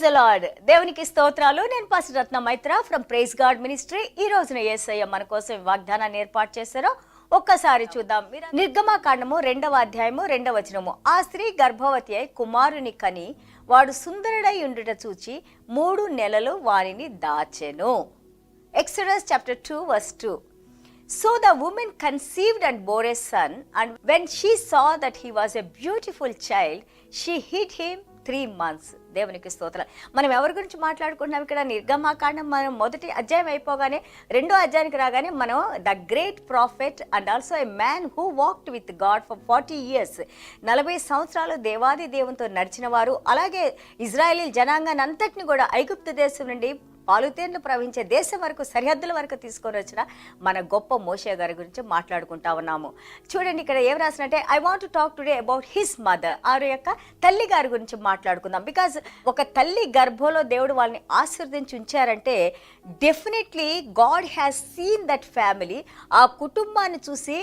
The lord. దేవునికి స్తోత్రాలు. నేను pastor Ratna Maitra from praise God ministry. ఈ రోజున యేసయ్య మన కోసం వాగ్దానాన్ని ఏర్పాటు చేశారో ఒక్కసారి చూద్దాం. నిర్గమకాండము 2వ అధ్యాయము 2వ వచనము. ఆ స్త్రీ గర్భవతి అయి కుమారుని కని వాడు సుందరుడై ఉండుట చూచి 3 నెలలు వారిని దాచెను. Exodus chapter 2 verse 2. So the woman conceived and bore a son, and when she saw that he was a beautiful child, she hid him 3 months. దేవునికి స్తోత్రం. మనం ఎవరి గురించి మాట్లాడుకుంటున్నాం ఇక్కడ? నిర్గమకాండం మనం మొదటి అధ్యాయం అయిపోగానే 2వ అధ్యాయానికి రాగానే మనం the great prophet and also a man who walked with God for 40 years, 40 సంవత్సరాలు దేవాది దేవునితో నడిచిన వారు, అలాగే ఇజ్రాయేలీ జనాంగాన్ని అంతటిని కూడా ఐగుప్తు దేశం నుండి పాలుతేళ్లు ప్రవహించే దేశం వరకు, సరిహద్దుల వరకు తీసుకొని వచ్చిన మన గొప్ప మోషే గారి గురించి మాట్లాడుకుంటా ఉన్నాము. చూడండి ఇక్కడ ఏం రాసినట్టే, I want to talk today about his mother. ఆరు యొక్క తల్లి గారి గురించి మాట్లాడుకుందాం. బికాజ్ ఒక తల్లి గర్భంలో దేవుడు వాళ్ళని ఆశీర్వదించి ఉంచారంటే definitely God has seen that family. ఆ కుటుంబాన్ని చూసి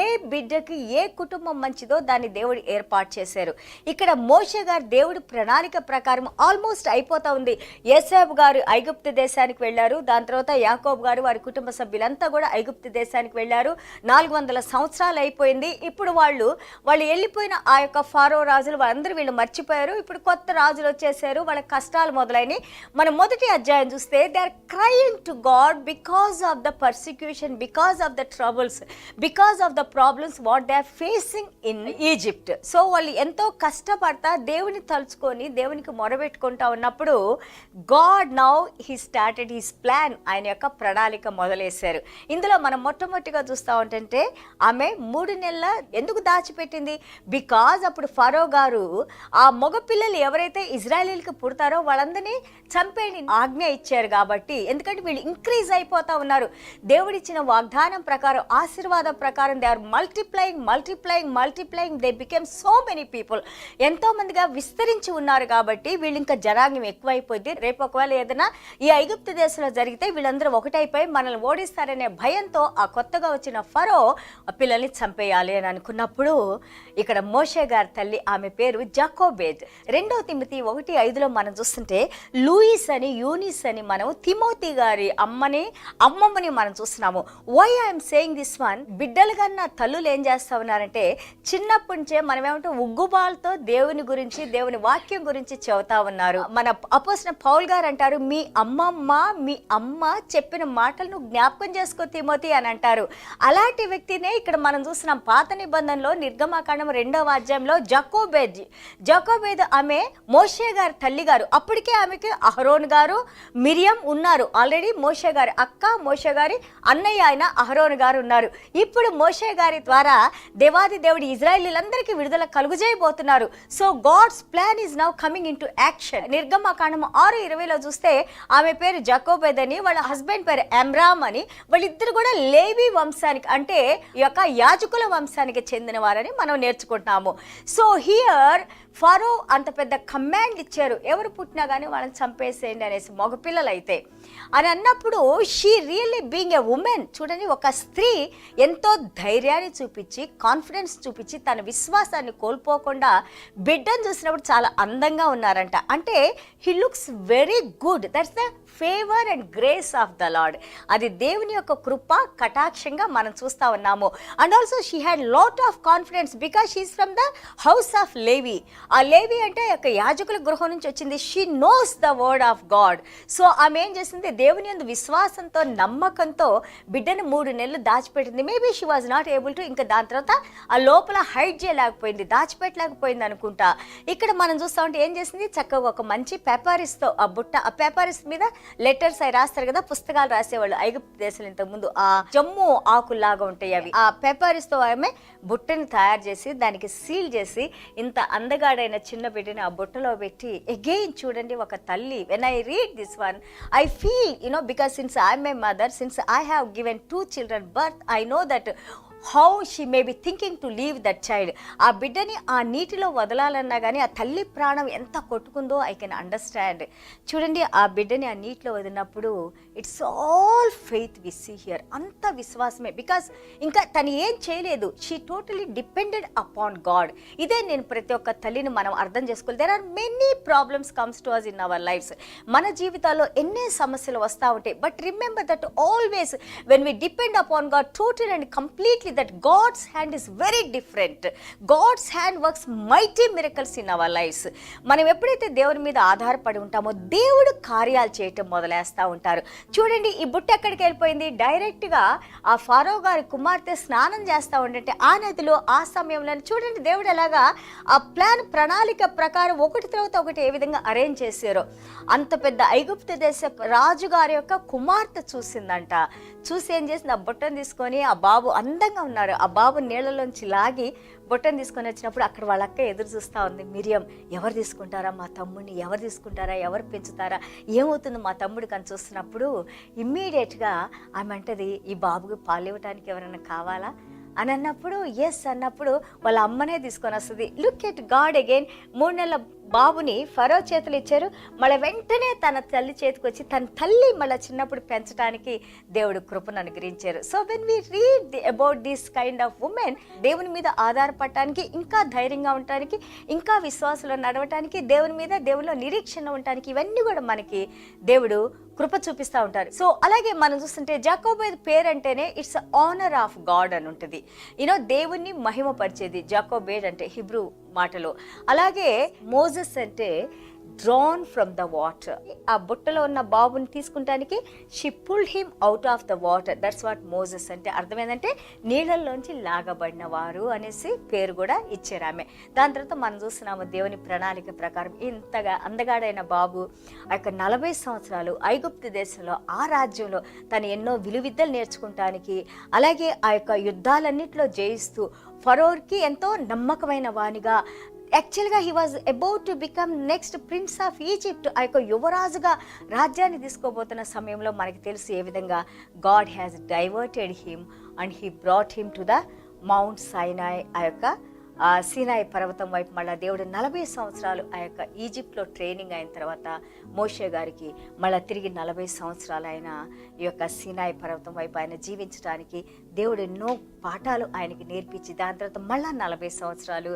ఏ బిడ్డకి ఏ కుటుంబం మంచిదో దాన్ని దేవుడు ఏర్పాటు చేశారు. ఇక్కడ మోషే గారు దేవుడి ప్రణాళిక ప్రకారం ఆల్మోస్ట్ అయిపోతా ఉంది. యోసేపు గారు ఐగుప్తు దేశానికి వెళ్ళారు. దాని తర్వాత యాకోబు గారు వారి కుటుంబ సభ్యులంతా కూడా ఐగుప్తు దేశానికి వెళ్ళారు. 400 సంవత్సరాలు అయిపోయింది. ఇప్పుడు వాళ్ళు వెళ్ళిపోయిన ఆ యొక్క ఫారో రాజులు వాళ్ళందరూ వీళ్ళు మర్చిపోయారు. ఇప్పుడు కొత్త రాజులు వచ్చేసారు. వాళ్ళ కష్టాలు మొదలైనవి. మనం మొదటి అధ్యాయం చూస్తే they are crying to God because of the persecution, because of the troubles, because of the problems what they are facing in Egypt. So వాళ్ళు ఎంతో కష్టపడతా దేవుని తలుచుకొని దేవునికి మొరబెట్టుకుంటా ఉన్నప్పుడు God now he started his plan. ఆయన యొక్క ప్రణాళిక మొదలేశారు. ఇందులో మనం మొట్టమొదటిగా చూస్తూ ఉంటుంటే ఆమె 3 నెలల ఎందుకు దాచిపెట్టింది? బికాజ్ అప్పుడు ఫరో గారు ఆ మగ పిల్లలు ఎవరైతే ఇజ్రాయేలీలకు పుడతారో వాళ్ళందరినీ చంపేని ఆజ్ఞ ఇచ్చారు కాబట్టి, ఎందుకంటే వీళ్ళు ఇంక్రీజ్ అయిపోతా ఉన్నారు. దేవుడిచ్చిన వాగ్దానం ప్రకారం, ఆశీర్వాదం ప్రకారం they are multiplying they became so many people. ఎంతో మందిగా విస్తరించి ఉన్నారు కాబట్టి వీళ్ళు ఇంకా జనాంగం ఎక్కువైపోయింది. రేపు ఒకవేళ ఏదైనా ఈ ఐగుప్తు దేశంలో జరిగితే వీళ్ళందరూ ఒకటైపోయి మనల్ని ఓడిస్తారనే భయంతో ఆ కొత్తగా వచ్చిన ఫరో ఆ పిల్లల్ని చంపేయాలి అని అనుకున్నప్పుడు ఇక్కడ మోషే గారి తల్లి, ఆమె పేరు జాకోబేద్. 2వ తిమోతి 1:5 మనం చూస్తుంటే లూయిస్ అని, యూనిస్ అని మనం తిమోతి గారి అమ్మమ్మని మనం చూస్తున్నాము. Why I'm saying this one? బిడ్డలు కన్నా తల్లులు ఏం చేస్తా ఉన్నారంటే చిన్నప్పటి నుంచే మనం ఏమంటే ఉగ్గుబాలతో దేవుని గురించి, దేవుని వాక్యం గురించి చెబుతా ఉన్నారు. మన అపోస్తలుడైన పౌలు గారు అంటారు, మీ అమ్మ చెప్పిన మాటలను జ్ఞాపకం చేసుకో తిమోతి అని అంటారు. అలాంటి వ్యక్తినే ఇక్కడ మనం చూస్తున్నాం. పాత నిబంధనలో నిర్గమకాండం 2వ అధ్యాయంలో జాకోబేద్ ఆమె మోషే గారి తల్లి గారు. అప్పటికే ఆమెకి అహరోన్ గారు, మిరియం ఉన్నారు. ఆల్రెడీ మోషే గారి అక్క, మోషే గారి అన్నయ్య అయిన అహరోన్ గారు ఉన్నారు. ఇప్పుడు మోషే గారి ద్వారా దేవాది దేవుడి ఇజ్రాయేలీలందరికీ విడుదల కలుగజేయబోతున్నారు. So God's plan is now coming into action. నిర్గమకాండం 6:20 చూస్తే ఆమె పేరు జాకోబేద్ అని, వాళ్ళ హస్బెండ్ పేరు అమ్రామ్ అని. వాళ్ళిద్దరు కూడా లేవి వంశానికి, అంటే ఈ యొక్క యాజకుల వంశానికి చెందిన వారని మనం నేర్చుకుంటున్నాము. సో హియర్ ఫరో అంత పెద్ద కమాండ్ ఇచ్చారు, ఎవరు పుట్టినా కానీ వాళ్ళని చంపేసేయండి అనేసి, మగపిల్లలు అయితే అని అన్నప్పుడు she really being a women. చూడండి, ఒక స్త్రీ ఎంతో ధైర్యాన్ని చూపించి, కాన్ఫిడెన్స్ చూపించి, తన విశ్వాసాన్ని కోల్పోకుండా బిడ్డను చూసినప్పుడు చాలా అందంగా ఉన్నారంట. అంటే he looks very good. That's the favour and grace of the lord. అది దేవుని యొక్క కృప కటాక్షంగా మనం చూస్తా ఉన్నాము. And also she had lot of confidence because she's from the house of Levi. ఆ లేవి అంటే యొక్క యాజకుల గృహం నుంచి వచ్చింది. She knows the word of God. So ఆమె ఏం చేసింది? దేవుని యందు విశ్వాసంతో, నమ్మకంతో బిడ్డను 3 నెలలు దాచిపెట్టింది. Maybe she was not able to, ఇంకా దాని తర్వాత ఆ లోపల హైడ్ చేయలేకపోయింది, దాచిపెట్టలేకపోయింది అనుకుంటా. ఇక్కడ మనం చూస్తా ఉంటే ఏం చేసింది? చక్కగా ఒక మంచి పేపరిస్తో ఆ బుట్ట, ఆ పేపరిస్ మీద లెటర్స్ అవి రాస్తారు కదా, పుస్తకాలు రాసేవాళ్ళు ఐగుప్తు దేశంలో. ఇంతకు ముందు ఆ జమ్ము ఆకుల్లాగా ఉంటాయి అవి. ఆ పేపరిస్ తో ఆమె బుట్టని తయారు చేసి దానికి సీల్ చేసి ఇంత అందగాడైన చిన్న బిడ్డని ఆ బుట్టలో పెట్టి అగైన్ చూడండి, ఒక తల్లి. When I read this one I feel because since I M my mother, since I have given 2 children birth, I know that how she may be thinking to leave that child. ఆ బిడ్డని ఆ నీటిలో వదలాలన్నా కానీ ఆ తల్లి ప్రాణం ఎంత కొట్టుకుందో I can understand. చూడండి, ఆ బిడ్డని ఆ నీటిలో వదిలినప్పుడు it's all faith we see here. అంత విశ్వాసమే, బికాస్ ఇంకా తను ఏం చేయలేదు. She totally depended upon God. ఇదే నేను ప్రతి ఒక్క తల్లిని మనం అర్థం చేసుకోవాలి. There are many problems comes to us in our lifes. మన జీవితాల్లో ఎన్నో సమస్యలు వస్తూ ఉంటాయి. But remember that always when we depend upon God total and completely, that God's hand is very different. God's hand works mighty miracles in our lives. మనం ఎప్పుడైతే దేవుని మీద ఆధారపడి ఉంటామో దేవుడు కార్యాలు చేయటం మొదలేస్తూ ఉంటారు. చూడండి, ఈ బుట్ట ఎక్కడికి వెళ్ళిపోయింది? డైరెక్ట్గా ఆ ఫారో గారి కుమార్తె స్నానం చేస్తూ ఉండంటే ఆ నదిలో ఆ సమయంలో చూడండి దేవుడు ఎలాగా ఆ ప్రణాళిక ప్రకారం ఒకటి తర్వాత ఒకటి ఏ విధంగా అరేంజ్ చేశారో. అంత పెద్ద ఐగుప్తు దేశ రాజుగారి యొక్క కుమార్తె చూసిందంట. చూసి ఏం చేసింది? ఆ బుట్టను తీసుకొని, ఆ బాబు అందంగా ఉన్నారు, ఆ బాబు నీళ్ళలోంచి లాగి బుట్టను తీసుకొని వచ్చినప్పుడు అక్కడ వాళ్ళ అక్క ఎదురు చూస్తూ ఉంది. మిరియం, ఎవరు తీసుకుంటారా మా తమ్ముడిని, ఎవరు తీసుకుంటారా, ఎవరు పెంచుతారా, ఏమవుతుంది మా తమ్ముడికి అని చూస్తున్నప్పుడు ఇమ్మీడియట్గా ఆమె అంటది, ఈ బాబుకి పాలు ఇవ్వటానికి ఎవరైనా కావాలా అని అన్నప్పుడు ఎస్ అన్నప్పుడు వాళ్ళ అమ్మనే తీసుకొని వస్తుంది. Look at God again. 3 నెలల బాబుని ఫరో చేతులు ఇచ్చారు. మళ్ళీ వెంటనే తన తల్లి చేతికి వచ్చి తన తల్లి మళ్ళీ చిన్నప్పుడు పెంచడానికి దేవుడు కృపను అనుగ్రహించారు. So when we read about this kind of women, దేవుని మీద ఆధారపడటానికి, ఇంకా ధైర్యంగా ఉండటానికి, ఇంకా విశ్వాసంలో నడవటానికి, దేవుని మీద దేవునిలో నిరీక్షణ ఉండటానికి, ఇవన్నీ కూడా మనకి దేవుడు కృప చూపిస్తూ ఉంటారు. సో అలాగే మనం చూస్తుంటే జాకోబేదు పేరు అంటేనే ఇట్స్ ఆనర్ ఆఫ్ గాడ్ అని ఉంటుంది. దేవుణ్ణి మహిమపరిచేది జాకోబేడ్ అంటే హిబ్రూ మాటలో. అలాగే మోజెస్ అంటే డ్రాన్ ఫ్రమ్ ద వాటర్. ఆ బుట్టలో ఉన్న బాబుని తీసుకుంటానికి she pulled him out of the water. That's what Moses అంటే. అర్థం ఏంటంటే నీళ్ళల్లోంచి లాగబడిన వారు అనేసి పేరు కూడా ఇచ్చారు ఆమె. దాని తర్వాత మనం చూస్తున్నాము దేవుని ప్రణాళిక ప్రకారం ఇంతగా అందగాడైన బాబు ఆ యొక్క 40 సంవత్సరాలు ఐగుప్తు దేశంలో ఆ రాజ్యంలో తను ఎన్నో విలువిద్యలు నేర్చుకుంటానికి, అలాగే ఆ యొక్క యుద్ధాలన్నింటిలో జయిస్తూ ఫరోకి ఎంతో నమ్మకమైన వానిగా, యాక్చువల్గా he was about to become next prince of Egypt. ఆ యొక్క యువరాజుగా రాజ్యాన్ని తీసుకోబోతున్న సమయంలో మనకి తెలుసు ఏ విధంగా God has diverted him and he brought him to the mount సైనాయ్. ఆ యొక్క సీనాయి పర్వతం వైపు మళ్ళీ దేవుడు 40 సంవత్సరాలు ఆ యొక్క ఈజిప్ట్లో ట్రైనింగ్ అయిన తర్వాత మోషే గారికి మళ్ళీ తిరిగి 40 సంవత్సరాలు ఆయన ఈ యొక్క సీనాయి పర్వతం వైపు ఆయన జీవించడానికి దేవుడు ఎన్నో పాఠాలు ఆయనకి నేర్పించి, దాని తర్వాత మళ్ళీ 40 సంవత్సరాలు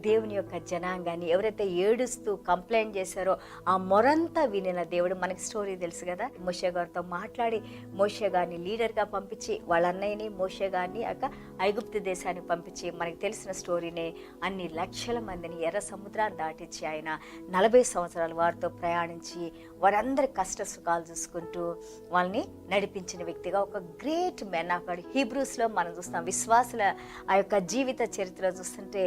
దేవుని యొక్క జనాంగాన్ని ఎవరైతే ఏడుస్తూ కంప్లైంట్ చేశారో ఆ మొరంతా వినిన దేవుడు. మనకి స్టోరీ తెలుసు కదా, మోషే గారితో మాట్లాడి మోషే గారిని లీడర్గా పంపించి వాళ్ళ అన్నయ్యని మోషే గారిని ఐగుప్తు దేశానికి పంపించి మనకి తెలిసిన స్టోరీనే. అన్ని లక్షల మందిని ఎర్ర సముద్రాన్ని దాటించి ఆయన 40 సంవత్సరాలు వారితో ప్రయాణించి వారందరి కష్ట సుఖాలు చూసుకుంటూ వాళ్ళని నడిపించిన వ్యక్తిగా ఒక గ్రేట్ మెన్ ఆఫ్ గాడ్. హీబ్రూస్లో మనం చూస్తాం విశ్వాసుల ఆ యొక్క జీవిత చరిత్ర చూస్తుంటే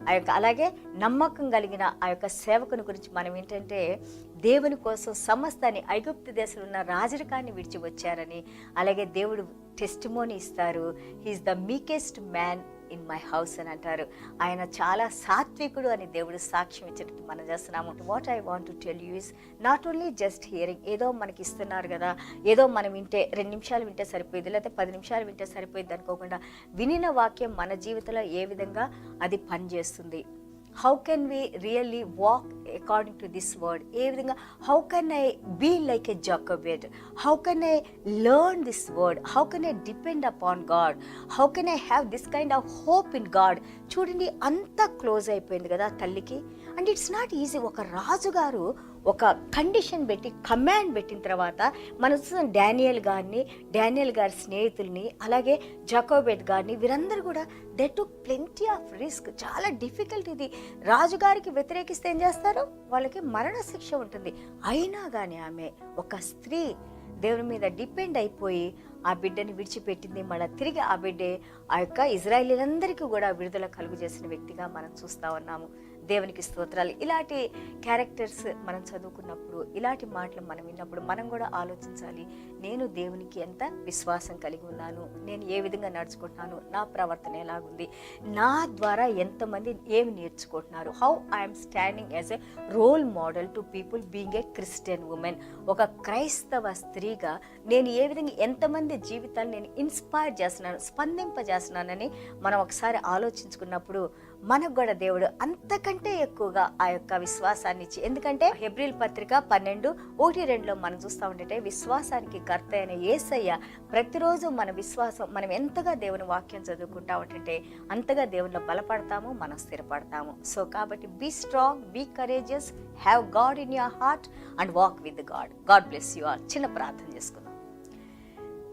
ఆ యొక్క అలాగే నమ్మకం కలిగిన ఆ యొక్క సేవకుని గురించి మనం ఏంటంటే దేవుని కోసం సమస్తాన్ని ఐగుప్తు దేశంలో ఉన్న రాజరికాన్ని విడిచి వచ్చారని, అలాగే దేవుడు టెస్టిమోనీ ఇస్తారు. He is the meekest man in my house అని అంటారు. ఆయన చాలా సాత్వికుడు అని దేవుడు సాక్ష్యం ఇచ్చినట్టు మనం చేస్తున్నాము. What I want to tell you is not only just hearing. ఏదో మనకి ఇస్తున్నారు కదా, ఏదో మనం వింటే 2 నిమిషాలు వింటే సరిపోయింది, లేకపోతే 10 నిమిషాలు వింటే సరిపోయింది అనుకోకుండా వినిన వాక్యం మన జీవితంలో ఏ విధంగా అది పనిచేస్తుంది. How can we really walk according to this word? ఏ విధంగా how can I be like a Jochebed? How can I learn this word? How can I depend upon God? How can I have this kind of hope in God? చూడండి, అంతా close అయిపోయింది కదా తల్లికి. And it's not easy. ఒక రాజుగారు ఒక condition పెట్టి command పెట్టిన తర్వాత మనం చూసిన డానియల్ గారి స్నేహితుల్ని, అలాగే జాకోబెడ్ గారిని, వీరందరూ కూడా they took plenty of risk. చాలా డిఫికల్ట్ ఇది. రాజుగారికి వ్యతిరేకిస్తే ఏం చేస్తారు? వాళ్ళకి మరణ శిక్ష ఉంటుంది. అయినా కానీ ఆమె ఒక స్త్రీ దేవుని మీద డిపెండ్ అయిపోయి ఆ బిడ్డని విడిచిపెట్టింది. మళ్ళీ తిరిగి ఆ బిడ్డే ఆ యొక్క ఇజ్రాయేలీలందరికీ కూడా విడుదల కలుగు చేసిన వ్యక్తిగా మనం చూస్తూ ఉన్నాము. దేవునికి స్తోత్రాలు. ఇలాంటి క్యారెక్టర్స్ మనం చదువుకున్నప్పుడు, ఇలాంటి మాటలు మనం విన్నప్పుడు మనం కూడా ఆలోచించాలి, నేను దేవునికి ఎంత విశ్వాసం కలిగి ఉన్నాను, నేను ఏ విధంగా నడుచుకుంటున్నాను, నా ప్రవర్తన ఎలాగుంది, నా ద్వారా ఎంతమంది ఏమి నేర్చుకుంటున్నారు, how I'm standing as a role model to people being a Christian woman. ఒక క్రైస్తవ స్త్రీగా నేను ఏ విధంగా ఎంతమంది జీవితాలు నేను ఇన్స్పైర్ చేస్తున్నాను, స్పందింపజేస్తున్నానని మనం ఒకసారి ఆలోచించుకున్నప్పుడు మనకు కూడా దేవుడు అంతకంటే ఎక్కువగా ఆ యొక్క విశ్వాసాన్ని ఇచ్చి, ఎందుకంటే హెబ్రీల్ పత్రిక 12:1-2 మనం చూస్తూ ఉంటే విశ్వాసానికి కర్త అయిన యేసయ్య ప్రతిరోజు మన విశ్వాసం, మనం ఎంతగా దేవుని వాక్యం చదువుకుంటా ఉంటుంటే అంతగా దేవునిలో బలపడతాము, మనం స్థిరపడతాము. సో కాబట్టి be strong, be courageous, have God in your heart and walk with God. God bless you all. చిన్న ప్రార్థన చేసుకుందాం.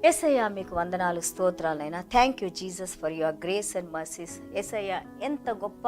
యేసయ్య మీకు వందనాలు, స్తోత్రాలైనా. Thank you Jesus for your grace and mercies. Yesayya ఎంత గొప్ప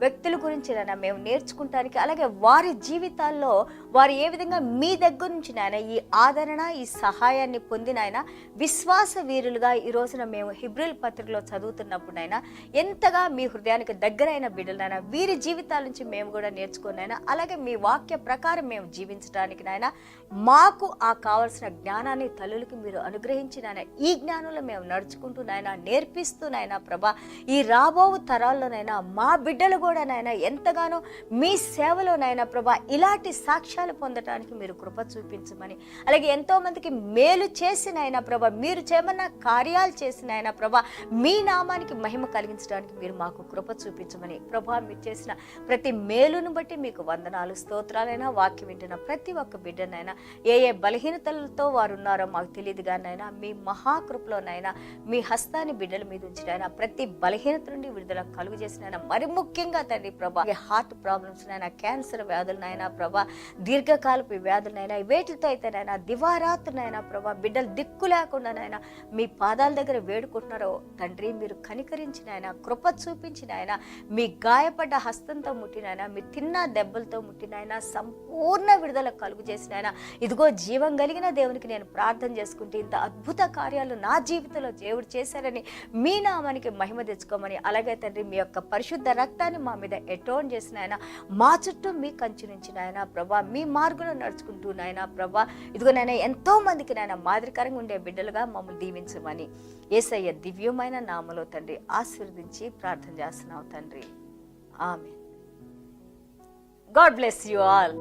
వ్యక్తుల గురించి నాయన మేము నేర్చుకుంటానికి, అలాగే వారి జీవితాల్లో వారు ఏ విధంగా మీ దగ్గర నుంచి నాయన ఈ ఆదరణ, ఈ సహాయాన్ని పొందిన ఆయన విశ్వాస వీరులుగా ఈ రోజున మేము హెబ్రీల్ పత్రికలో చదువుతున్నప్పుడు నాయన ఎంతగా మీ హృదయానికి దగ్గరైన బిడ్డలైనా వీరి జీవితాల నుంచి మేము కూడా నేర్చుకున్నాయినా, అలాగే మీ వాక్య ప్రకారం మేము జీవించడానికి నాయన మాకు ఆ కావలసిన జ్ఞానాన్ని తల్లులకి మీరు అనుగ్రహించి నాయన ఈ జ్ఞానంలో మేము నడుచుకుంటూ నాయన నేర్పిస్తూ నాయన ప్రభా ఈ రాబో తరాల్లోనైనా మా బిడ్డలు కూడా నాయన ఎంతగానో మీ సేవలోనైనా ప్రభా ఇలాంటి సాక్ష్యాలు పొందడానికి మీరు కృప చూపించమని, అలాగే ఎంతో మందికి మేలు చేసినైనా ప్రభా మీరు చేయమన్న కార్యాలు చేసినైనా ప్రభా మీ నామానికి మహిమ కలిగించడానికి మీరు మాకు కృప చూపించమని ప్రభా మీరు చేసిన ప్రతి మేలును బట్టి మీకు వందనాలు, స్తోత్రాలైనా. వాక్యం వింటున్న ప్రతి ఒక్క బిడ్డనైనా ఏ ఏ బలహీనతలతో వారు ఉన్నారో మాకు తెలియదు కానైనా మీ మహాకృపలోనైనా మీ హస్తాన్ని బిడ్డల మీద ఉంచినైనా ప్రతి బలహీనత నుండి విడుదల కలుగు చేసినైనా, మరి ముఖ్యంగా తండ్రి ప్రభా హార్ట్ ప్రాబ్లమ్స్ నైనా, క్యాన్సర్ వ్యాధులనైనా ప్రభా, దీర్ఘకాలపు వ్యాధులనైనా, వేటితో అయితేనైనా దివారాత్రునైనా ప్రభా బిడ్డలు దిక్కు లేకుండానైనా మీ పాదాల దగ్గర వేడుకుంటున్నారో తండ్రి మీరు కనికరించినైనా, కృప చూపించినైనా, మీ గాయపడ్డ హస్తంతో ముట్టినైనా, మీ తిన్న దెబ్బలతో ముట్టినైనా సంపూర్ణ విడుదల కలుగు చేసినైనా, ఇదిగో జీవం కలిగిన దేవునికి నేను ప్రార్థన చేసుకుంటే ఇంత అద్భుత కార్యాలు నా జీవితంలో దేవుడు చేశారని మీ నామానికి మహిమ తెచ్చుకోమని, అలాగే తండ్రి మీ యొక్క పరిశుద్ధ రక్తాన్ని మా మీద ఎటోన్ చేసిన ఆయన మా చుట్టూ మీ కంచి నుంచి నాయన ప్రభా మీ మార్గంలో నడుచుకుంటూ నాయన ప్రభా ఇదిగో నాయన ఎంతో మందికి నాయన మాదిరికరంగా ఉండే బిడ్డలుగా మమ్మల్ని దీవించమని యేసయ్య దివ్యమైన నామలో తండ్రి ఆశీర్వదించి ప్రార్థన చేస్తున్నావు తండ్రి. Amen. God bless you all.